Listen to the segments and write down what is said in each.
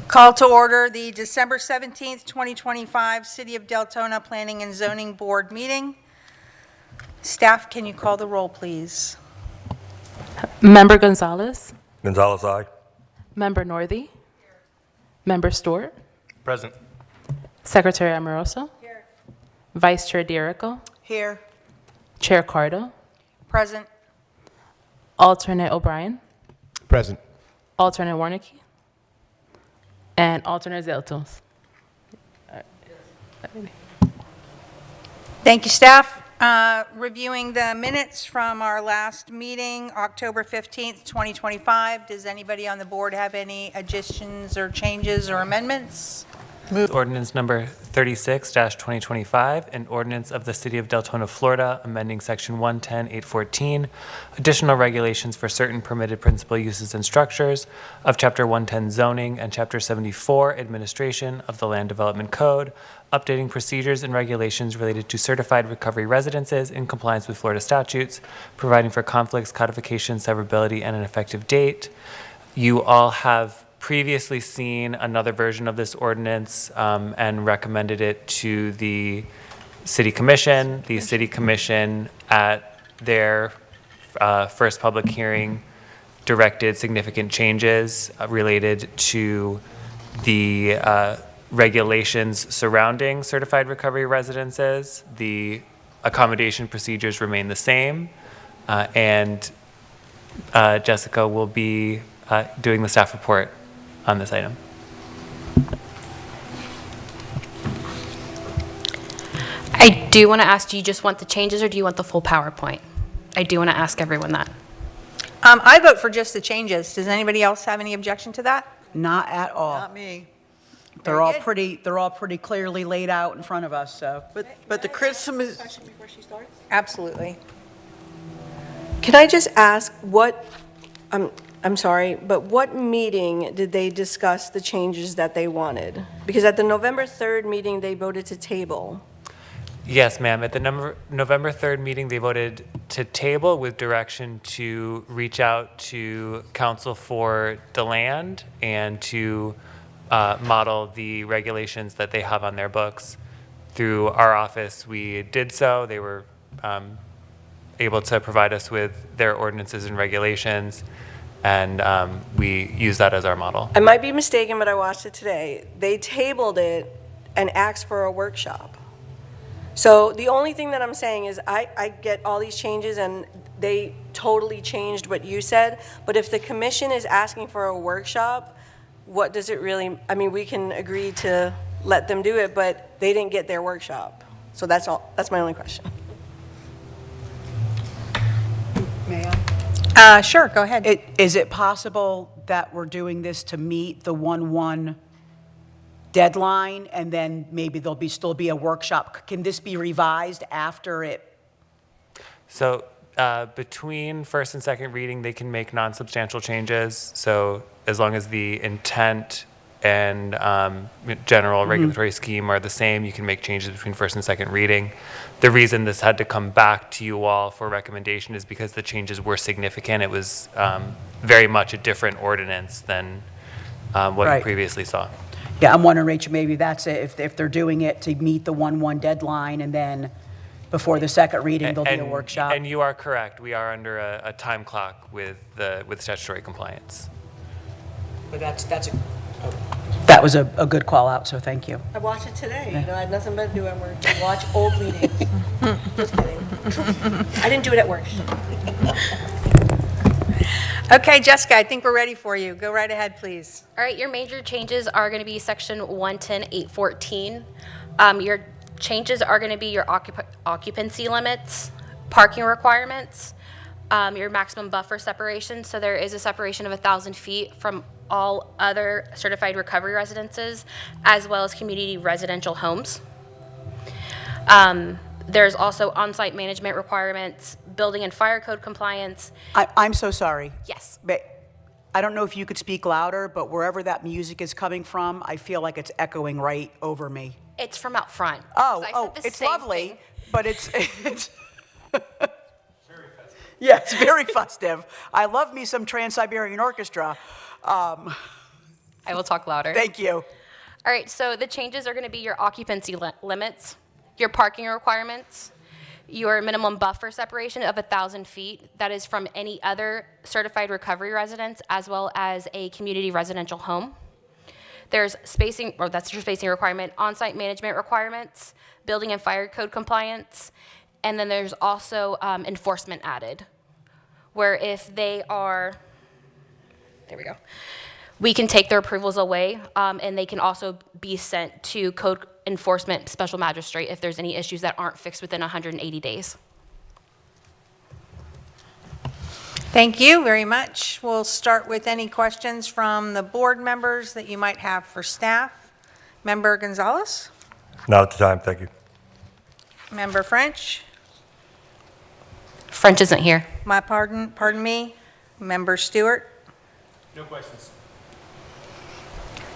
Call to order the December 17th, 2025 City of Deltona Planning and Zoning Board meeting. Staff, can you call the roll, please? Member Gonzalez. Gonzalez, aye. Member Northey. Member Stewart. Present. Secretary Amoroso. Here. Vice Chair D'Erico. Here. Chair Cardo. Present. Alternate O'Brien. Present. Alternate Warnicki. And alternate Zeltos. Thank you, staff. Reviewing the minutes from our last meeting, October 15th, 2025. Does anybody on the board have any additions or changes or amendments? Ordinance number 36-2025, an ordinance of the City of Deltona, Florida, amending Section 110-814, additional regulations for certain permitted principal uses and structures of Chapter 110 zoning and Chapter 74 administration of the Land Development Code, updating procedures and regulations related to certified recovery residences in compliance with Florida statutes, providing for conflicts, codification, severability, and an effective date. You all have previously seen another version of this ordinance and recommended it to the City Commission. The City Commission, at their first public hearing, directed significant changes related to the regulations surrounding certified recovery residences. The accommodation procedures remain the same, and Jessica will be doing the staff report on this item. I do want to ask, do you just want the changes or do you want the full PowerPoint? I do want to ask everyone that. I vote for just the changes. Does anybody else have any objection to that? Not at all. Not me. They're all good. pretty clearly laid out in front of us, so. But the criticism is, Absolutely. Can I just ask what, I'm sorry, but what meeting did they discuss the changes that they wanted? Because at the November 3rd meeting, they voted to table. Yes, ma'am. At the November 3rd meeting, they voted to table with direction to reach out to council for the land and to model the regulations that they have on their books. Through our office, we did so. They were able to provide us with their ordinances and regulations, and we use that as our model. I might be mistaken, but I watched it today. They tabled it and asked for a workshop. So the only thing that I'm saying is I get all these changes and they totally changed what you said, but if the commission is asking for a workshop, what does it really, I mean, we can agree to let them do it, but they didn't get their workshop. So that's all, that's my only question. May I? Sure, go ahead. Is it possible that we're doing this to meet the 1/1 deadline, and then maybe there'll still be a workshop? Can this be revised after it? So between first and second reading, they can make non-substantial changes. So as long as the intent and general regulatory scheme are the same, you can make changes between first and second reading. The reason this had to come back to you all for recommendation is because the changes were significant. It was very much a different ordinance than what Right. you previously saw. Yeah, I'm wondering, Rachel, maybe that's it, if they're doing it to meet the 1/1 deadline, and then before the second reading, there'll be a workshop. And you are correct. We are under a time clock with statutory compliance. But that was a good call out, so thank you. I watched it today. You know, I had nothing but to do at work. I watch old meetings. Just kidding. I didn't do it at work. Okay, Jessica, I think we're ready for you. Go right ahead, please. All right, your major changes are going to be section 110-814. Your changes are going to be your occupancy limits, parking requirements, your maximum buffer separation. So there is a separation of 1,000 feet from all other certified recovery residences, as well as community residential homes. There's also on-site management requirements, building and fire code compliance. I'm so sorry. Yes. But I don't know if you could speak louder, but wherever that music is coming from, I feel like it's echoing right over me. It's from out front. Oh, So I said the it's same lovely, thing. but it's yeah, it's very festive. I love me some Trans-Siberian Orchestra. I will talk louder. Thank you. All right, so the changes are going to be your occupancy limits, your parking requirements, your minimum buffer separation of 1,000 feet. That is from any other certified recovery residence as well as a community residential home. There's spacing, or that's your spacing requirement, on-site management requirements, building and fire code compliance, and then there's also enforcement added, where if they are, there we go, we can take their approvals away, and they can also be sent to code enforcement special magistrate if there's any issues that aren't fixed within 180 days. Thank you very much. We'll start with any questions from the board members that you might have for staff. Member Gonzalez? Not at the time, thank you. Member French? French isn't here. My pardon me. Member Stewart? No questions.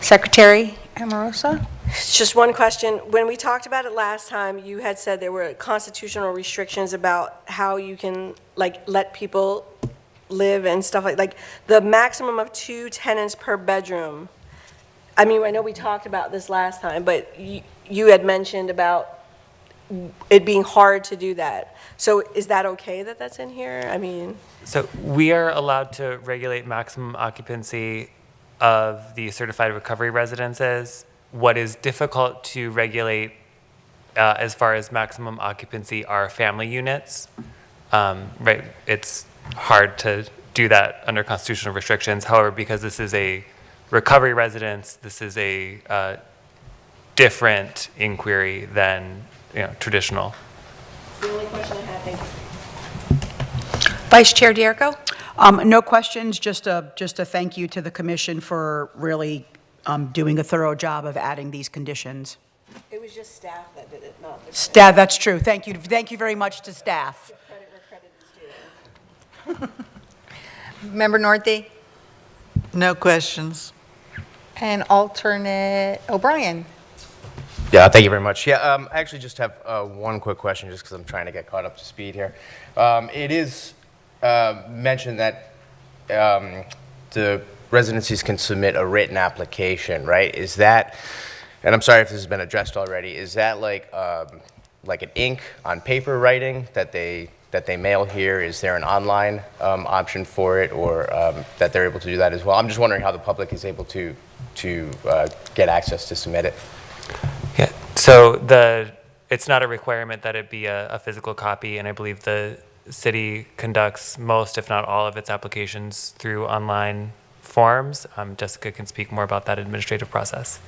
Secretary Amorosa? Just one question. When we talked about it last time, you had said there were constitutional restrictions about how you can, like, let people live and stuff like the maximum of 2 tenants per bedroom. I mean, I know we talked about this last time, but you had mentioned about it being hard to do that. So is that okay that that's in here? I mean... So we are allowed to regulate maximum occupancy of the certified recovery residences. What is difficult to regulate as far as maximum occupancy are family units. Right, it's hard to do that under constitutional restrictions. However, because this is a recovery residence, this is a different inquiry than traditional. The only question I had, thank you. Vice Chair D'Errico? No questions, just a thank you to the commission for really doing a thorough job of adding these conditions. It was just staff that did it, not the Staff, that's true. Thank you very much to staff. credit where credit is due. Member Northey? No questions. And alternate O'Brien? Yeah, thank you very much. Yeah, I actually just have one quick question, just because I'm trying to get caught up to speed here. It is mentioned that the residencies can submit a written application, right? Is that, and I'm sorry if this has been addressed already, is that like an ink on paper writing that they mail here? Is there an online option for it, or that they're able to do that as well? I'm just wondering how the public is able to get access to submit it. Yeah, so it's not a requirement that it be a physical copy, and I believe the city conducts most, if not all, of its applications through online forms. Jessica can speak more about that administrative process.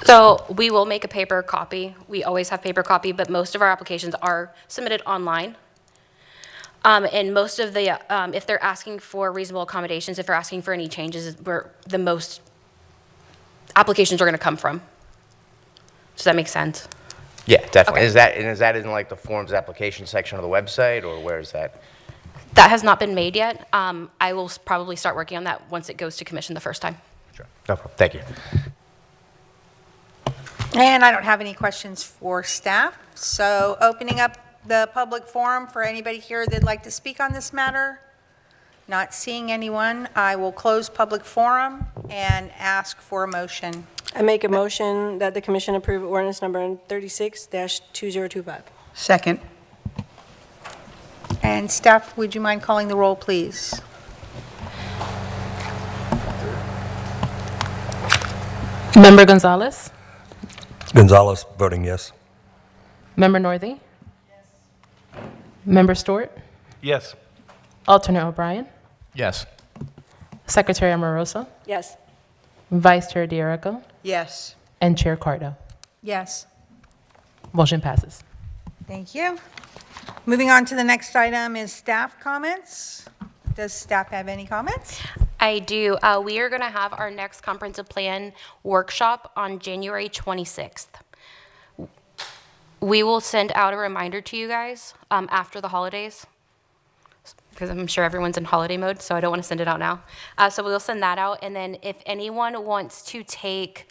So we will make a paper copy. We always have paper copy, but most of our applications are submitted online. And most of the, if they're asking for reasonable accommodations, if they're asking for any changes, is where the most applications are going to come from. Does that make sense? Yeah, definitely. Okay. Is that in like the forms application section of the website, or where is that? That has not been made yet. I will probably start working on that once it goes to commission the first time. Sure. No problem. Thank you. And I don't have any questions for staff. So opening up the public forum for anybody here that'd like to speak on this matter. Not seeing anyone, I will close public forum and ask for a motion. I make a motion that the commission approve ordinance number 36-2025. Second. And staff, would you mind calling the roll, please? Member Gonzalez? Gonzalez, voting yes. Member Northey? Yes. Member Stewart? Yes. Alternate O'Brien? Yes. Secretary Amorosa? Yes. Vice Chair D'Errico? Yes. And Chair Cardo. Yes. Motion passes. Thank you. Moving on to the next item is staff comments. Does staff have any comments? I do. We are going to have our next comprehensive plan workshop on January 26th. We will send out a reminder to you guys after the holidays, because I'm sure everyone's in holiday mode, so I don't want to send it out now. So we'll send that out, and then if anyone wants to take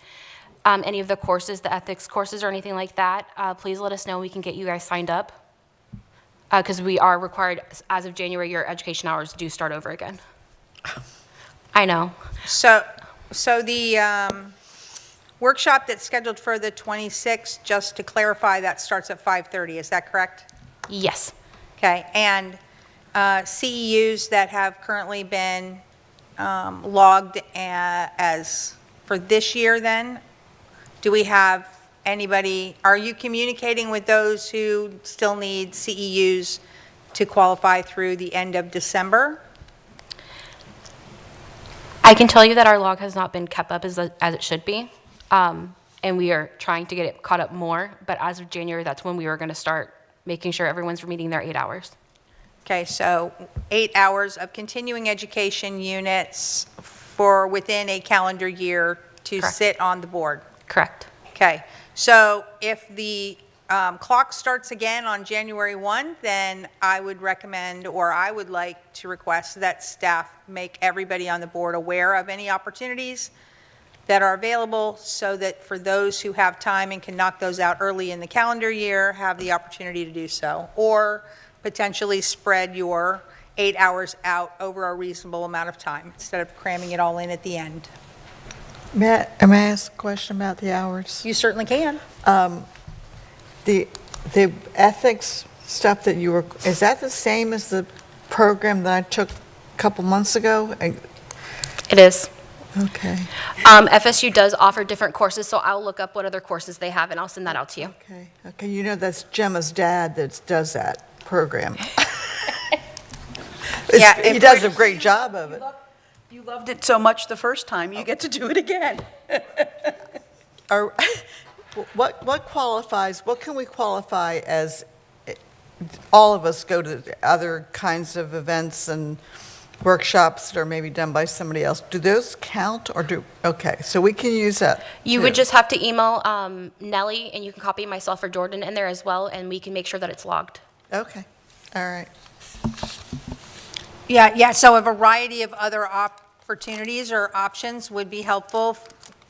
any of the courses, the ethics courses or anything like that, please let us know. We can get you guys signed up, because we are required, as of January, your education hours do start over again. I know. So, So the workshop that's scheduled for the 26th, just to clarify, that starts at 5:30, is that correct? Yes. Okay, and CEUs that have currently been logged as for this year then, do we have anybody, are you communicating with those who still need CEUs to qualify through the end of December? I can tell you that our log has not been kept up as it should be, and we are trying to get it caught up more, but as of January, that's when we were going to start making sure everyone's meeting their 8 hours. Okay, so 8 hours of continuing education units for within a calendar year to Correct. sit on the board. Correct. Okay, so if the clock starts again on January 1, then I would recommend, or I would like to request that staff make everybody on the board aware of any opportunities that are available so that for those who have time and can knock those out early in the calendar year, have the opportunity to do so. Or potentially spread your 8 hours out over a reasonable amount of time instead of cramming it all in at the end. May I ask a question about the hours? You certainly can. The ethics stuff that you were, is that the same as the program that I took a couple months ago? It is. Okay, FSU does offer different courses, so I'll look up what other courses they have, and I'll send that out to you. okay. You know, that's Gemma's dad that does that program. Yeah, He does a great job of it. You loved it so much the first time, you get to do it again. Are, what qualifies, what can we qualify as, all of us go to other kinds of events and workshops that are maybe done by somebody else. Do those count or okay, so we can use that. You too. would just have to email Nellie, and you can copy myself or Jordan in there as well, and we can make sure that it's logged. Okay, all right. Yeah, so a variety of other opportunities or options would be helpful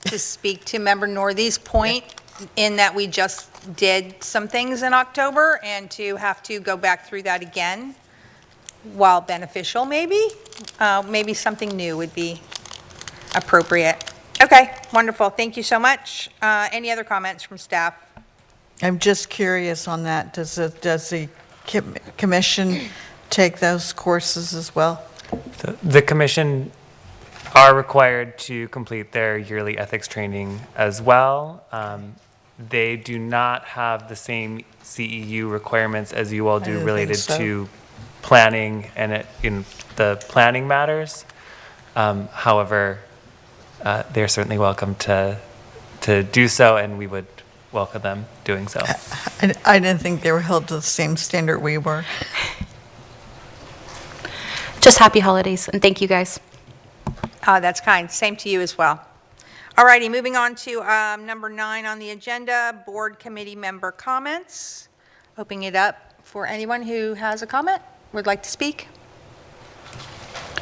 to speak to Member Northy's point in that we just did some things in October and to have to go back through that again, while beneficial maybe, maybe something new would be appropriate. Okay, wonderful, thank you so much. Any other comments from staff? I'm just curious on that. Does the commission take those courses as well? The commission are required to complete their yearly ethics training as well. They do not have the same CEU requirements as you all do didn't related think so. to planning and in the planning matters. However, they're certainly welcome to do so, and we would welcome them doing so. I didn't think they were held to the same standard we were. Just happy holidays, and thank you guys. That's kind, same to you as well. All righty, moving on to number 9 on the agenda, board committee member comments. Opening it up for anyone who has a comment, would like to speak.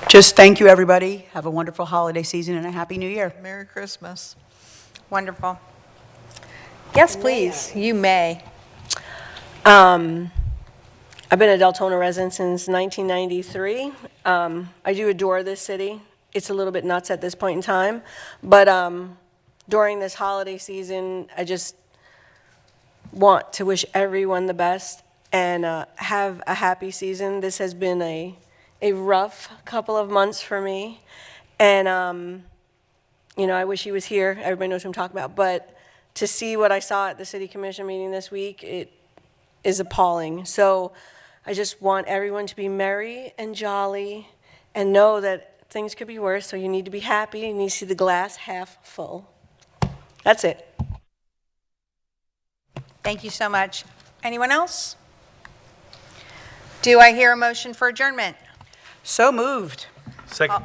Just thank you, everybody. Have a wonderful holiday season and a Happy New Year. Merry Christmas. Wonderful. Yes, please, you may. I've been a Deltona resident since 1993. I do adore this city. It's a little bit nuts at this point in time, but during this holiday season, I just want to wish everyone the best and have a happy season. This has been a rough couple of months for me, and you know, I wish he was here. Everybody knows who I'm talking about, but to see what I saw at the city commission meeting this week, it is appalling. So I just want everyone to be merry and jolly and know that things could be worse, so you need to be happy. You need to see the glass half full. That's it. Thank you so much. Anyone else? Do I hear a motion for adjournment? So moved. Second.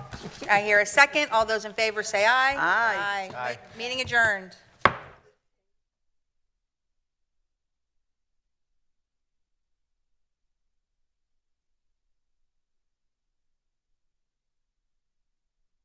I hear a second. All those in favor say aye. Aye. Meeting adjourned.